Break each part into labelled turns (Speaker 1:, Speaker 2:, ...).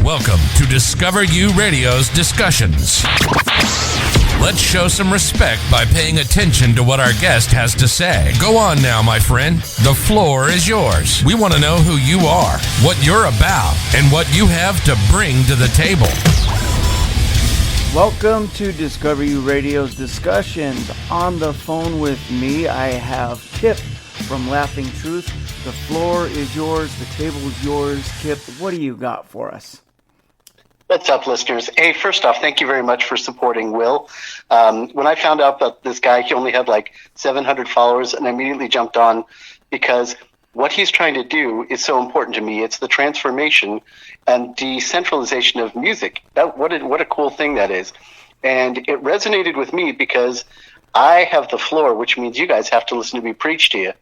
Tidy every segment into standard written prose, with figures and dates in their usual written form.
Speaker 1: Welcome to Discover You Radio's discussions. Let's show some respect by paying attention to what our guest has to say. Go on now, my friend. The floor is yours. We want to know who you are, what you're about, and what you have to bring to the table.
Speaker 2: Welcome to Discover You Radio's discussions. On the phone with me, I have Kip from Laughing Truth. The floor is yours. The table is yours. Kip, what do you got for us?
Speaker 3: What's up, listeners? Hey, first off, thank you very much for supporting Will. When I found out that this guy, he only had like 700 followers, and I immediately jumped on because what he's trying to do is so important to me. It's the transformation and decentralization of music. What a cool thing that is. And it resonated with me because I have the floor, which means you guys have to listen to me preach to you.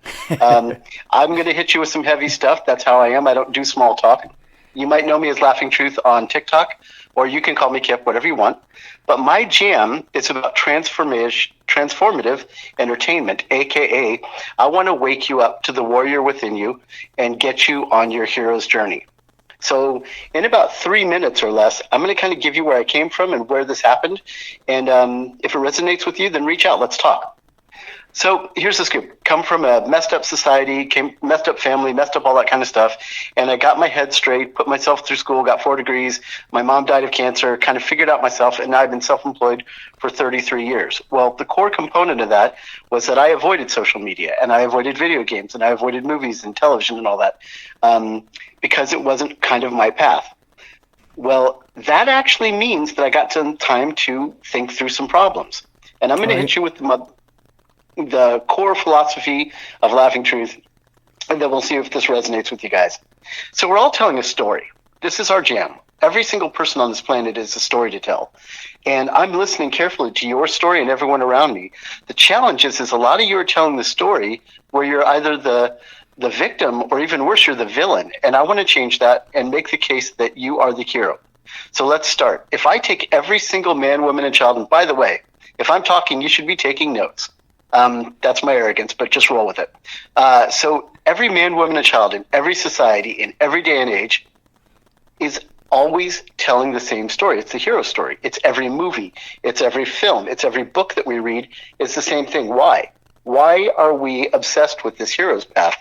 Speaker 3: I'm going to hit you with some heavy stuff. That's how I am. I don't do small talk. You might know me as Laughing Truth on TikTok, or you can call me Kip, whatever you want. But my jam is about transformative entertainment, a.k.a. I want to wake you up to the warrior within you and get you on your hero's journey. So in about 3 minutes or less, I'm going to kind of give you where I came from and where this happened. And if it resonates with you, then reach out. Let's talk. So here's the scoop. Come from a messed up society, messed up family, messed up all that kind of stuff. And I got my head straight, put myself through school, got 4 degrees. My mom died of cancer, kind of figured out myself, and now I've been self-employed for 33 years. Well, the core component of that was that I avoided social media, and I avoided video games, and I avoided movies and television and all that because it wasn't kind of my path. Well, that actually means that I got some time to think through some problems. And I'm going to hit you with the core philosophy of Laughing Truth, and then we'll see if this resonates with you guys. So we're all telling a story. This is our jam. Every single person on this planet is a story to tell. And I'm listening carefully to your story and everyone around me. The challenge is a lot of you are telling the story where you're either the victim or even worse, you're the villain. And I want to change that and make the case that you are the hero. So let's start. If I take every single man, woman, and child, and by the way, if I'm talking, you should be taking notes. That's my arrogance, but just roll with it. So every man, woman, and child in every society, in every day and age, is always telling the same story. It's the hero story. It's every movie. It's every film. It's every book that we read. It's the same thing. Why? Why are we obsessed with this hero's path?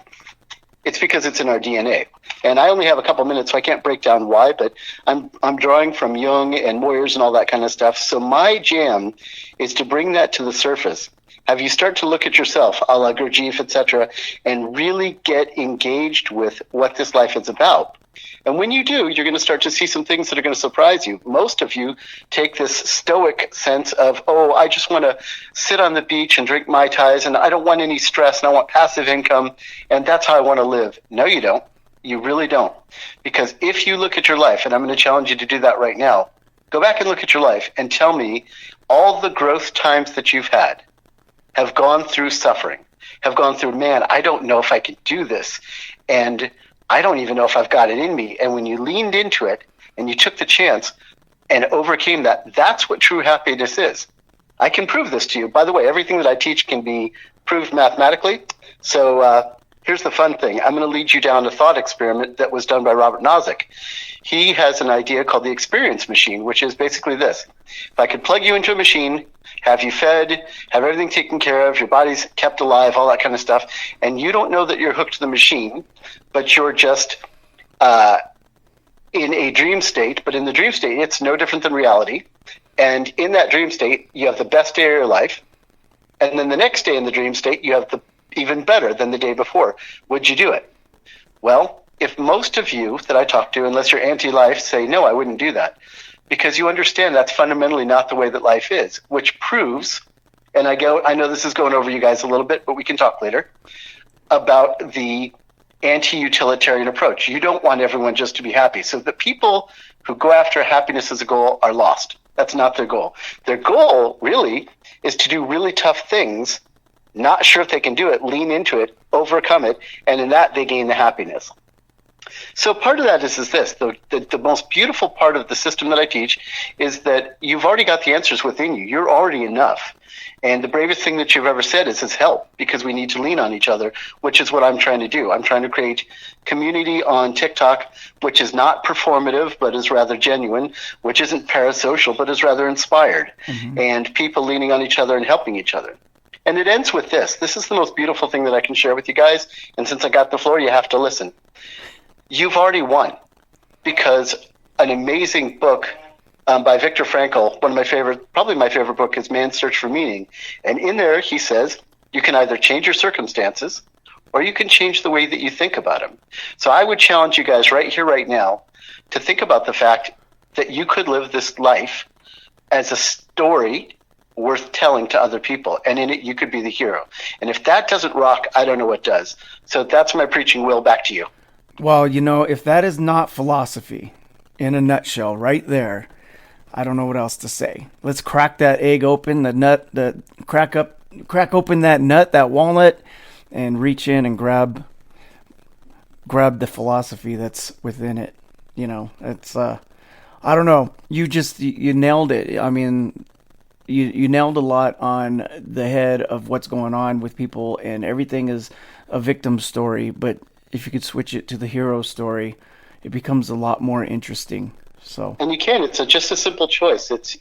Speaker 3: It's because it's in our DNA. And I only have a couple minutes, so I can't break down why, but I'm drawing from Jung and Moyers and all that kind of stuff. So my jam is to bring that to the surface. Have you start to look at yourself, a la Gurdjieff, etc., and really get engaged with what this life is about. And when you do, you're going to start to see some things that are going to surprise you. Most of you take this stoic sense of, oh, I just want to sit on the beach and drink Mai Tais, and I don't want any stress, and I want passive income, and that's how I want to live. No, you don't. You really don't. Because if you look at your life, and I'm going to challenge you to do that right now, go back and look at your life and tell me all the growth times that you've had have gone through suffering, have gone through, man, I don't know if I can do this, and I don't even know if I've got it in me. And when you leaned into it and you took the chance and overcame that, that's what true happiness is. I can prove this to you. By the way, everything that I teach can be proved mathematically. So here's the fun thing. I'm going to lead you down a thought experiment that was done by Robert Nozick. He has an idea called the experience machine, which is basically this. If I could plug you into a machine, have you fed, have everything taken care of, your body's kept alive, all that kind of stuff, and you don't know that you're hooked to the machine, but you're just in a dream state. But in the dream state, it's no different than reality. And in that dream state, you have the best day of your life. And then the next day in the dream state, you have the even better than the day before. Would you do it? Well, if most of you that I talk to, unless you're anti-life, say, no, I wouldn't do that. Because you understand that's fundamentally not the way that life is, which proves, and I know this is going over you guys a little bit, but we can talk later, about the anti-utilitarian approach. You don't want everyone just to be happy. So the people who go after happiness as a goal are lost. That's not their goal. Their goal, really, is to do really tough things, not sure if they can do it, lean into it, overcome it, and in that they gain the happiness. So part of that is this. The most beautiful part of the system that I teach is that you've already got the answers within you. You're already enough. And the bravest thing that you've ever said is help, because we need to lean on each other, which is what I'm trying to do. I'm trying to create community on TikTok, which is not performative, but is rather genuine, which isn't parasocial, but is rather inspired, and people leaning on each other and helping each other. And it ends with this. This is the most beautiful thing that I can share with you guys. And since I got the floor, you have to listen. You've already won, because an amazing book by Viktor Frankl, probably my favorite book, is Man's Search for Meaning. And in there, he says, you can either change your circumstances or you can change the way that you think about them. So I would challenge you guys right here, right now, to think about the fact that you could live this life as a story worth telling to other people. And in it, you could be the hero. And if that doesn't rock, I don't know what does. So that's my preaching. Will, back to you.
Speaker 2: Well, if that is not philosophy in a nutshell right there, I don't know what else to say. Let's crack that egg open, crack open that nut, that walnut, and reach in and grab the philosophy that's within it. It's I don't know. You nailed it. I mean, you nailed a lot on the head of what's going on with people, and everything is a victim story. But if you could switch it to the hero story, it becomes a lot more interesting. So. And
Speaker 3: you can. It's just a simple choice. It's.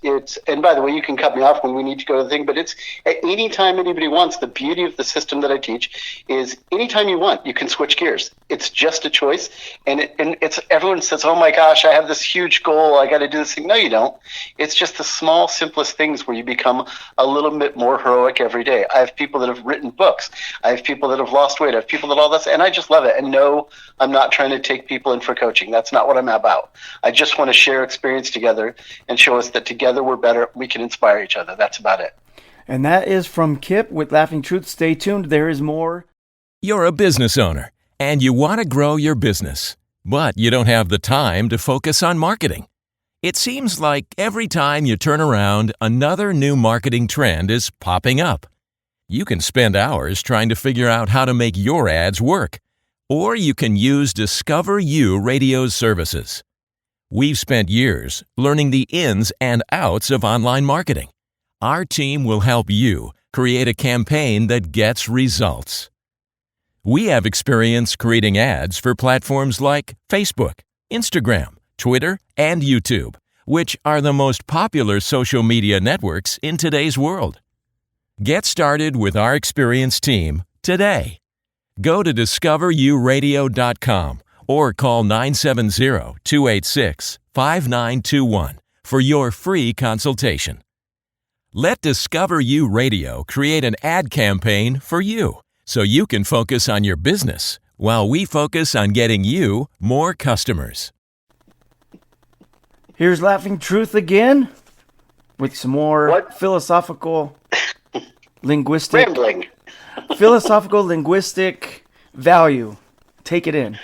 Speaker 3: And by the way, you can cut me off when we need to go to the thing. But it's at any time anybody wants. The beauty of the system that I teach is anytime you want, you can switch gears. It's just a choice. And it's everyone says, "Oh my gosh, I have this huge goal. I got to do this thing." No, you don't. It's just the small, simplest things where you become a little bit more heroic every day. I have people that have written books. I have people that have lost weight. I have people that all this, and I just love it. And no, I'm not trying to take people in for coaching. That's not what I'm about. I just want to share experience together and show us that together we're better. We can inspire each other. That's about it.
Speaker 2: And that is from Kip with Laughing Truth. Stay tuned. There is more.
Speaker 4: You're a business owner and you want to grow your business, but you don't have the time to focus on marketing. It seems like every time you turn around, another new marketing trend is popping up. You can spend hours trying to figure out how to make your ads work, or you can use Discover You Radio's services. We've spent years learning the ins and outs of online marketing. Our team will help you create a campaign that gets results. We have experience creating ads for platforms like Facebook, Instagram, Twitter, and YouTube, which are the most popular social media networks in today's world. Get started with our experienced team today. Go to discoveruradio.com or call 970-286-5921 for your free consultation. Let Discover You Radio create an ad campaign for you so you can focus on your business while we focus on getting you more customers.
Speaker 2: Here's Laughing Truth again with some more philosophical linguistic
Speaker 3: rambling.
Speaker 2: Philosophical linguistic value. Take it in.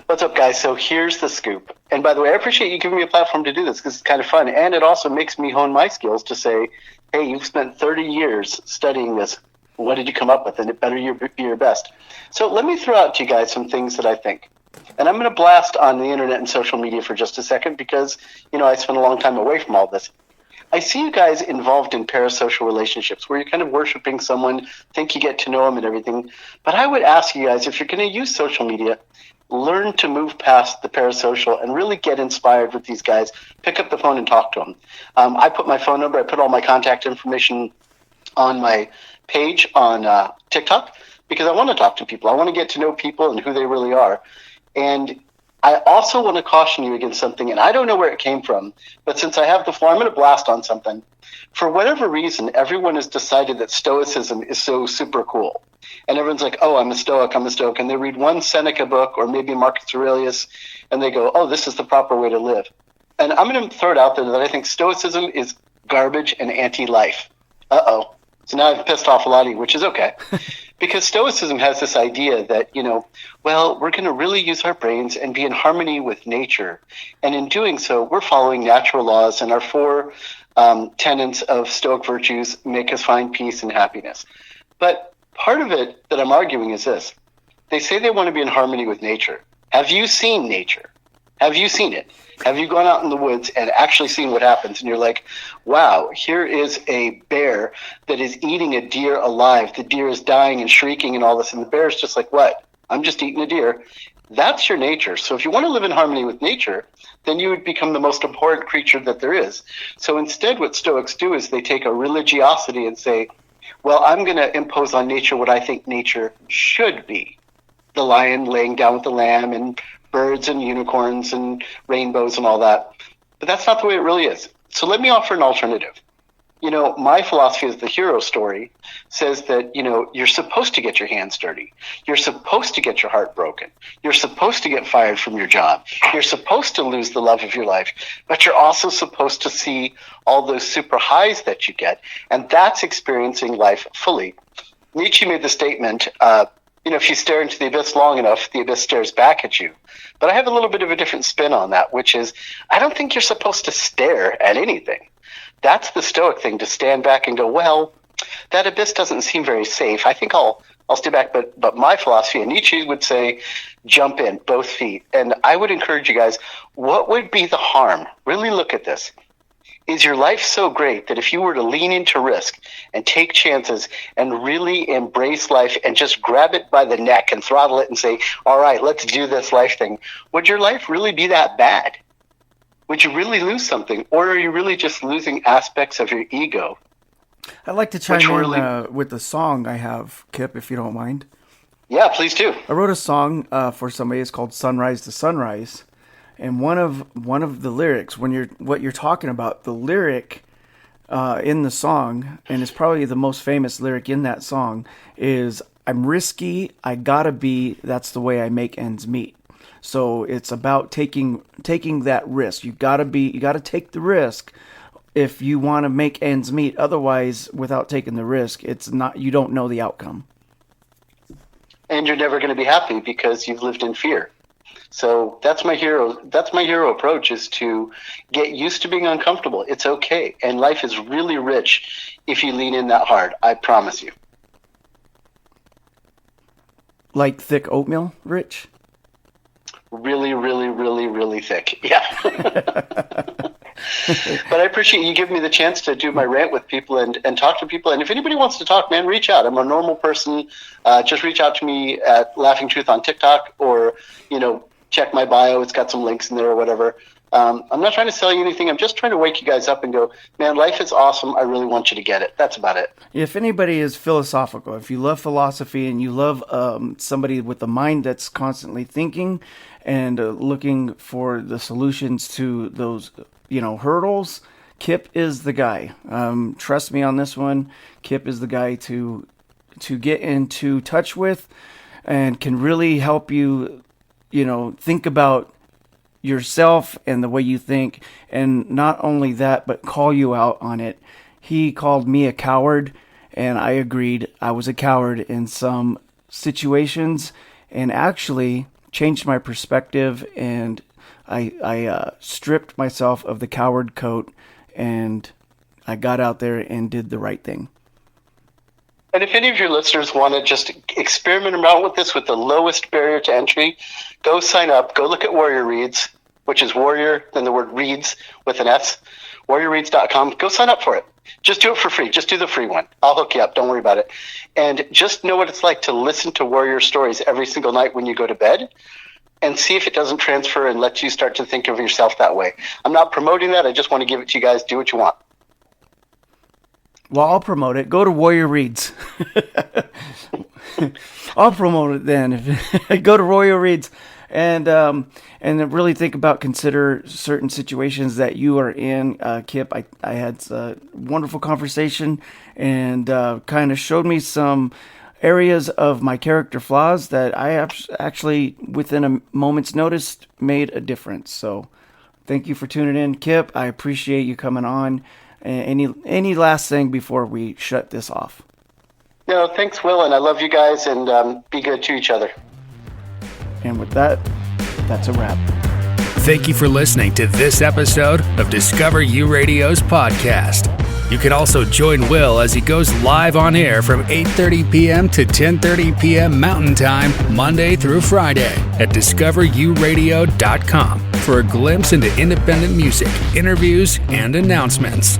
Speaker 3: What's up, guys? So here's the scoop. And by the way, I appreciate you giving me a platform to do this because it's kind of fun. And it also makes me hone my skills to say, hey, you've spent 30 years studying this. What did you come up with? And it better be your best. So let me throw out to you guys some things that I think. And I'm going to blast on the internet and social media for just a second because, I spent a long time away from all this. I see you guys involved in parasocial relationships where you're kind of worshiping someone, think you get to know them and everything. But I would ask you guys, if you're going to use social media, learn to move past the parasocial and really get inspired with these guys. Pick up the phone and talk to them. I put my phone number, I put all my contact information on my page on TikTok because I want to talk to people. I want to get to know people and who they really are. And I also want to caution you against something, and I don't know where it came from, but since I have the floor, I'm going to blast on something. For whatever reason, everyone has decided that Stoicism is so super cool. And everyone's like, oh, I'm a Stoic. And they read one Seneca book or maybe Marcus Aurelius, and they go, oh, this is the proper way to live. And I'm going to throw it out there that I think Stoicism is garbage and anti-life. Uh-oh. So now I've pissed off a lot of you, which is okay. Because Stoicism has this idea that, we're going to really use our brains and be in harmony with nature. And in doing so, we're following natural laws, and our four tenets of Stoic virtues make us find peace and happiness. But part of it that I'm arguing is this. They say they want to be in harmony with nature. Have you seen nature? Have you seen it? Have you gone out in the woods and actually seen what happens? And you're like, wow, here is a bear that is eating a deer alive. The deer is dying and shrieking and all this. And the bear is just like, what? I'm just eating a deer. That's your nature. So if you want to live in harmony with nature, then you would become the most abhorrent creature that there is. So instead, what Stoics do is they take a religiosity and say, well, I'm going to impose on nature what I think nature should be. The lion laying down with the lamb and birds and unicorns and rainbows and all that. But that's not the way it really is. So let me offer an alternative. You know, my philosophy is the hero story says that, you know, you're supposed to get your hands dirty. You're supposed to get your heart broken. You're supposed to get fired from your job. You're supposed to lose the love of your life. But you're also supposed to see all those super highs that you get. And that's experiencing life fully. Nietzsche made the statement, you know, if you stare into the abyss long enough, the abyss stares back at you. But I have a little bit of a different spin on that, which is I don't think you're supposed to stare at anything. That's the Stoic thing, to stand back and go, well, that abyss doesn't seem very safe. I think I'll stay back. But my philosophy, and Nietzsche would say, jump in, both feet. And I would encourage you guys, what would be the harm? Really look at this. Is your life so great that if you were to lean into risk and take chances and really embrace life and just grab it by the neck and throttle it and say, all right, let's do this life thing, would your life really be that bad? Would you really lose something? Or are you really just losing aspects of your ego?
Speaker 2: I'd like to chime in with the song I have, Kip, if you don't mind.
Speaker 3: Yeah, please do.
Speaker 2: I wrote a song for somebody. It's called Sunrise to Sunrise. And one of the lyrics, what you're talking about, the lyric in the song, and it's probably the most famous lyric in that song, is I'm risky, I gotta be, that's the way I make ends meet. So it's about taking that risk. You gotta take the risk if you want to make ends meet. Otherwise, without taking the risk, you don't know the outcome.
Speaker 3: And you're never going to be happy because you've lived in fear. So that's my hero approach, is to get used to being uncomfortable. It's okay. And life is really rich if you lean in that hard. I promise you.
Speaker 2: Like thick oatmeal, Rich?
Speaker 3: Really, really, really, really thick. Yeah. But I appreciate you giving me the chance to do my rant with people and talk to people. And if anybody wants to talk, man, reach out. I'm a normal person. Just reach out to me at Laughing Truth on TikTok, or, you know, check my bio. It's got some links in there or whatever. I'm not trying to sell you anything. I'm just trying to wake you guys up and go, man, life is awesome. I really want you to get it. That's about it.
Speaker 2: If anybody is philosophical, if you love philosophy and you love somebody with a mind that's constantly thinking and looking for the solutions to those, hurdles, Kip is the guy. Trust me on this one. Kip is the guy to get into touch with, and can really help you, think about yourself and the way you think. And not only that, but call you out on it. He called me a coward, and I agreed. I was a coward in some situations, and actually changed my perspective, and I stripped myself of the coward coat, and I got out there and did the right thing.
Speaker 3: And if any of your listeners want to just experiment around with this with the lowest barrier to entry, go sign up. Go look at Warrior Reads, which is warrior, then the word reads with an S, warriorreads.com. Go sign up for it. Just do it for free. Just do the free one. I'll hook you up. Don't worry about it. And just know what it's like to listen to warrior stories every single night when you go to bed, and see if it doesn't transfer and let you start to think of yourself that way. I'm not promoting that. I just want to give it to you guys. Do what you want.
Speaker 2: Well, I'll promote it. Go to Warrior Reads. I'll promote it then. Go to Warrior Reads and really consider certain situations that you are in. Kip, I had a wonderful conversation, and kind of showed me some areas of my character flaws that I actually, within a moment's notice, made a difference. So thank you for tuning in, Kip. I appreciate you coming on. Any last thing before we shut this off?
Speaker 3: No, thanks, Will, and I love you guys, and be good to each other.
Speaker 2: And with that, that's a wrap.
Speaker 5: Thank you for listening to this episode of Discover You Radio's podcast. You can also join Will as he goes live on air from 8:30 p.m. to 10:30 p.m. Mountain Time, Monday through Friday at discoveruradio.com for a glimpse into independent music, interviews, and announcements.